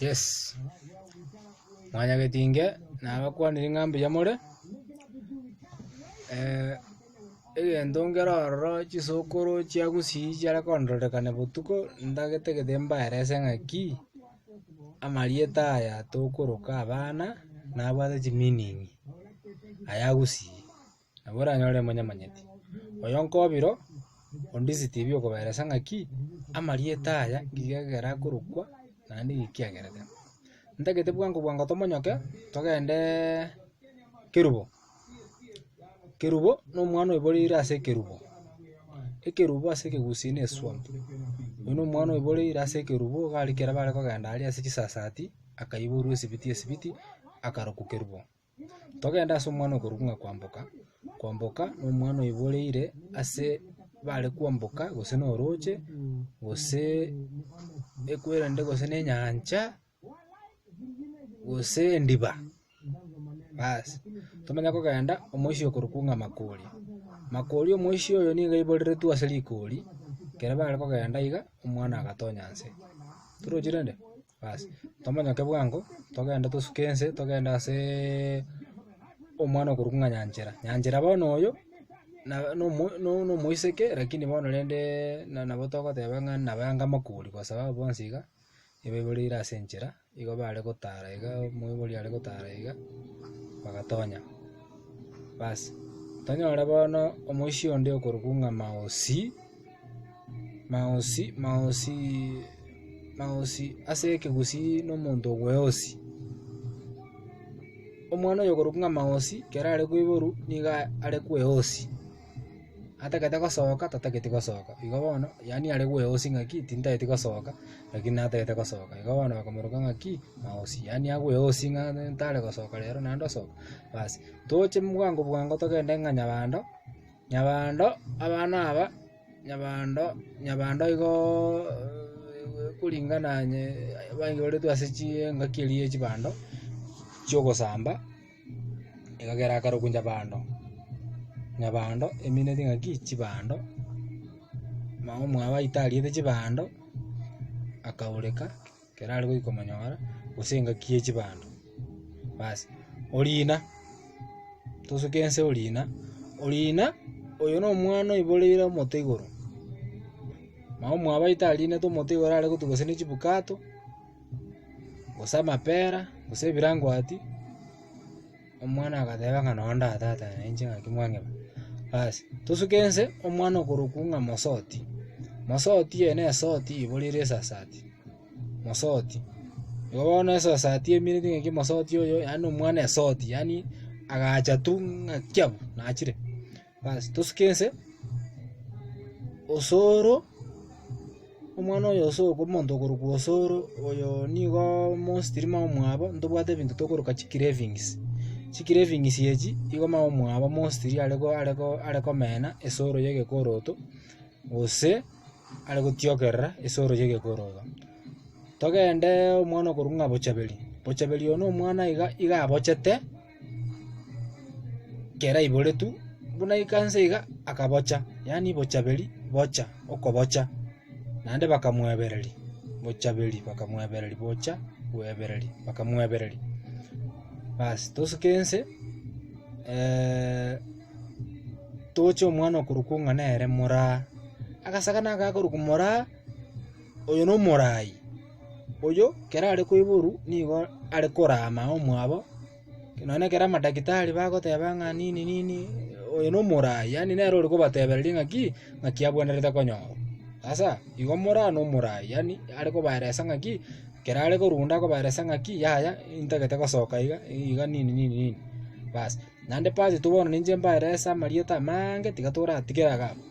Yes. Mwanya getinge nabakwanire ng'ambi yamore. Egento ngerororo chisokoro chiagusii chiarekondorekane botuko ndagetegete mbaerese ng'aki amarieta aya tokoroka abana nabwate chimining ayagusii nabo oranyore monyamanyeti oyo nkobiro ondisi tv okoberesa ng'aki amarieta aya ngigegera korokwa naende gikiagerete ntagete bwango tomonyoke togende Kerubo. Kerubo na omwana oiboreire ase Kerubo. Ekerubo ase ekegusii na eswamp. Oyo na omwana oiboreire ase Kerubo iga aria ekero bare kogenda aria ase chisasati akaiborwa esibiti akarokwa Kerubo. Togenda ase omwana okorokwa ng'a kwamboka na omwana oiboreire ase bare kwamboka gose na oroche gose ekwerende gose na enyancha gose endiba. Bas tomanya kogenda omoiso okorokwa ng'a Makori omoiso oyo niga aiboreretwe ase rikori ekero bare kogenda iga omwana agatonya nse torochi rende. Bas tomonyoke bwango togende tosuke nse togende ase omwana okorokwa ng'a Nyanchera bono oyo na omoiseke lakini bono rende nabo togoteba ng'a nabanga Makori kwa sababu bonsi iga ebaiboreire ase enchera igo bare gotara iga omoibori are gotara iga bagatonya. Bas tonyore bono omoiso onde okorokwa ng'a Maosi ase ekegusii na omonto ogweosi. Omwana oyo okorokwa ng'a Maosi kero are koiborwa niga are kweosi atagete gosoka tatageti gosoka igo bono yaani are gweosi ng'aki tintageti gosoka lakini natagete gosoka igo bono bakomoroka ng'aki Maosi yaani agweosi ng'a ntare gosoka rero naende osoka. Bas toche bwango togende ng'a Nyabando abana aba Nyabando igo kuringana baiboretwe ase eng'aki eria ya chibando chiogosamba egakera akarokwa Nyabando emineti ng'aki chibando mama omwabo ariete chibando akaoreka kero are goika monyora gose eng'aki ya chibando. Bas Orina tosuke nse Orina oyo na omwana oiboreire omote igoro mama omwabo ariinete omote igoro are gotugwa gose na chibukato gose amapera gose ebirangwati omwana agateba ng'a noo ndatata inche ng'aki mwang'eba. Bas tosuke nse omwana okorokwa ng'a Mosoti ene esoti iboreire esasati igo bono esasati emineti ng'aki Mosoti oyo yaani omwana esoti yaani agacha tu ng'aki abwo nachire. Bas tosuke nse Osoro omwana oyo omonto okorokwa Osoro oyo nigo mostly mama omwabo ntobwate ebinto tokoroka chicravings echi igo mama omwabo mostly are komena esoro ya egekoroto gose are gotiokerera esoro ya egekoroto. Togende omwana okorokwa ng'a Bochabeli oyo na omwana iga abochete kero aiboretwe buna aika nse iga akabocha yaani Bochabeli bocha okobocha naende bakamwebereri Bochabeli bakamwebereri bocha bwebereri bakamwebereri. Bas tosuke nse toche omwana okorokwa ng'a nere Moraa agasaka nagakorokwa Moraa oyo na omorai oyo kero are koiborwa nigo are korama omwabo nonye kero amadagitari bagoteba ng'a nini oyo na omorai yaani nere ore kobatebereria ng'aki abwenerete konyorwa. Sasa igo Moraa na omorai yaani are kobaeresa ng'aki kero are korunda akobaeresa ng'aki yaya intagete gosoka iga nini. Bas naende basi bono ninche mbaeresa amarieta amange tiga toratigera iga abwo